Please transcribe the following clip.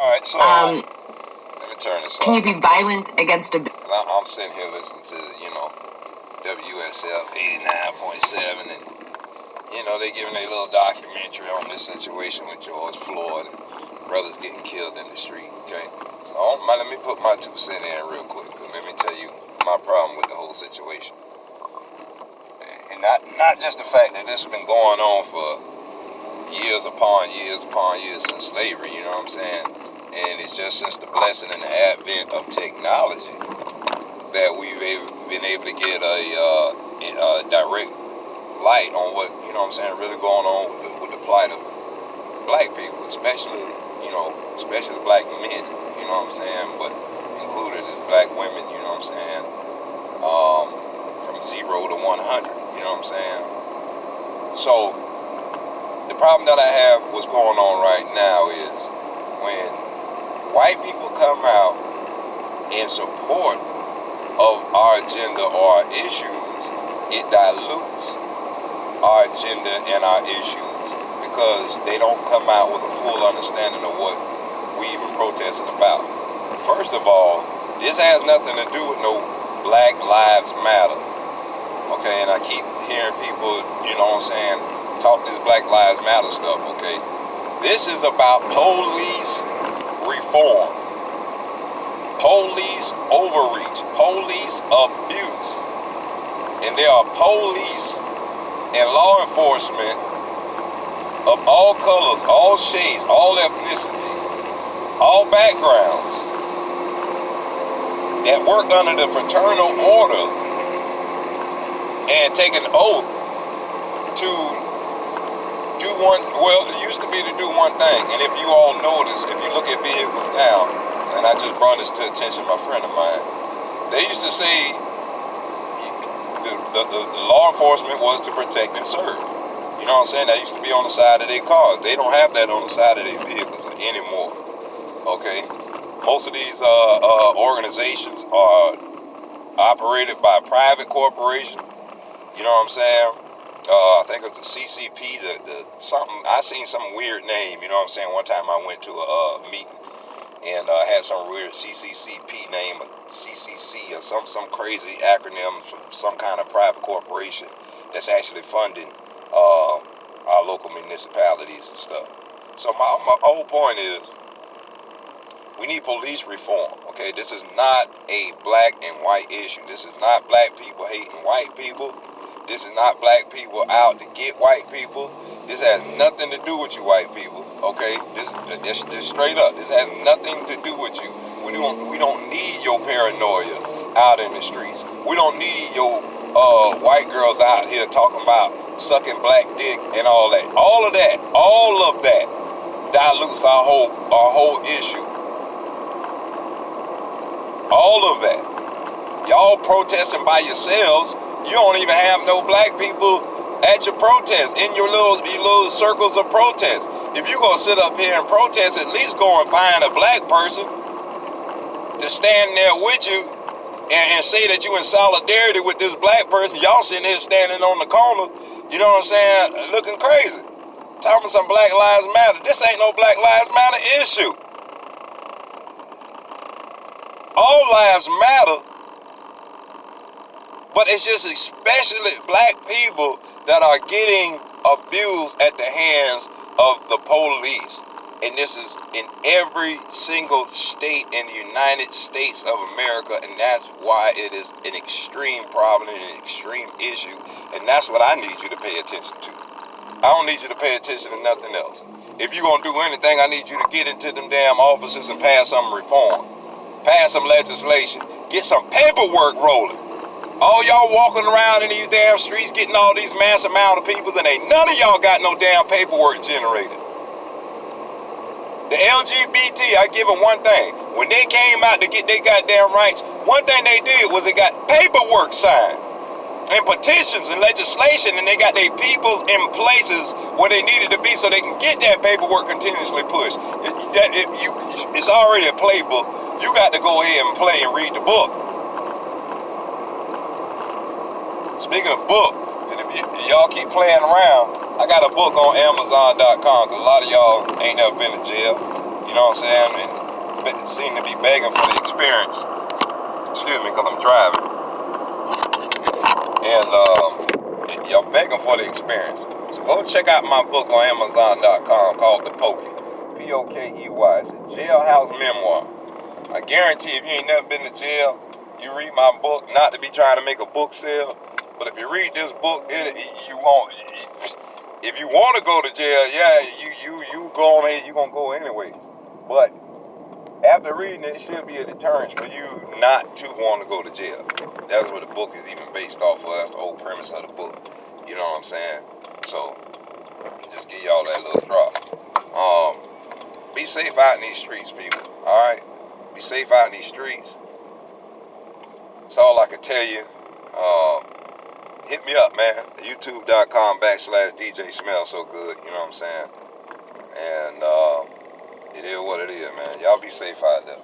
All right, so let me turn this off. Can you be violent against a... I'm sitting here listening to, WSF 89.7, and, they giving a little documentary on this situation with George Floyd and brothers getting killed in the street, okay? So let me put my 2 cents in real quick, because let me tell you my problem with the whole situation. And not just the fact that this has been going on for years upon years since slavery, you know what I'm saying? And it's just since the blessing and the advent of technology that we've been able to get a direct light on what, really going on with the plight of black people, especially black men, but included as black women, from 0 to 100, So the problem that I have, what's going on right now, is when white people come out in support of our agenda or our issues, it dilutes our agenda and our issues, because they don't come out with a full understanding of what we even protesting about. First of all, this has nothing to do with no Black Lives Matter, okay? And I keep hearing people, talk this Black Lives Matter stuff, okay? This is about police reform, police overreach, police abuse. And there are police and law enforcement of all colors, all shades, all ethnicities, all backgrounds that work under the fraternal order and take an oath to do it used to be to do one thing. And if you all notice, if you look at vehicles now, and I just brought this to attention of my friend of mine, they used to say the law enforcement was to protect and serve. You know what I'm saying? That used to be on the side of their cars. They don't have that on the side of their vehicles anymore. Okay? Most of these organizations are operated by private corporations. You know what I'm saying? I think it's the CCP, something, I seen some weird name, you know what I'm saying? One time I went to a meeting and had some weird CCCP name, or CCC, or some crazy acronym for some kind of private corporation that's actually funding our local municipalities and stuff. So my whole point is, we need police reform, okay? This is not a black and white issue. This is not black people hating white people. This is not black people out to get white people. This has nothing to do with you white people, okay? This straight up. This has nothing to do with you. We don't need your paranoia out in the streets. We don't need your white girls out here talking about sucking black dick and all that. All of that dilutes our whole issue. All of that. Y'all protesting by yourselves. You don't even have no black people at your protest, in your little circles of protest. If you gonna sit up here and protest, at least go and find a black person to stand there with you and say that you in solidarity with this black person. Y'all sitting here standing on the corner, you know what I'm saying, looking crazy. Talking some Black Lives Matter. This ain't no Black Lives Matter issue. All lives matter, but it's just especially black people that are getting abused at the hands of the police. And this is in every single state in the United States of America, and that's why it is an extreme problem and an extreme issue, and that's what I need you to pay attention to. I don't need you to pay attention to nothing else. If you're going to do anything, I need you to get into them damn offices and pass some reform. Pass some legislation. Get some paperwork rolling. All y'all walking around in these damn streets getting all these mass amount of people, and ain't none of y'all got no damn paperwork generated. The LGBT, I give them one thing. When they came out to get their goddamn rights, one thing they did was they got paperwork signed and petitions and legislation, and they got their peoples in places where they needed to be so they can get that paperwork continuously pushed. It's already a playbook. You got to go ahead and play and read the book. Speaking of book, and if y'all keep playing around, I got a book on Amazon.com, because a lot of y'all ain't never been to jail. You You know what I'm saying? And seem to be begging for the experience. Excuse me, because I'm driving. And y'all begging for the experience. So go check out my book on Amazon.com called The Pokey. P-O-K-E-Y. It's a jailhouse memoir. I guarantee if you ain't never been to jail, you read my book, not to be trying to make a book sale, but if you read this book, you won't. If you want to go to jail, yeah, you go on ahead, you're going to go anyway. But after reading it, it should be a deterrence for you not to want to go to jail. That's what the book is even based off of. That's the whole premise of the book. You know what I'm saying? So, just give y'all that little drop. Be safe out in these streets, people. All right? Be safe out in these streets. That's all I can tell you. Hit me up, man. YouTube.com/DJ Smell So Good. You know what I'm saying? And it is what it is, man. Y'all be safe out there.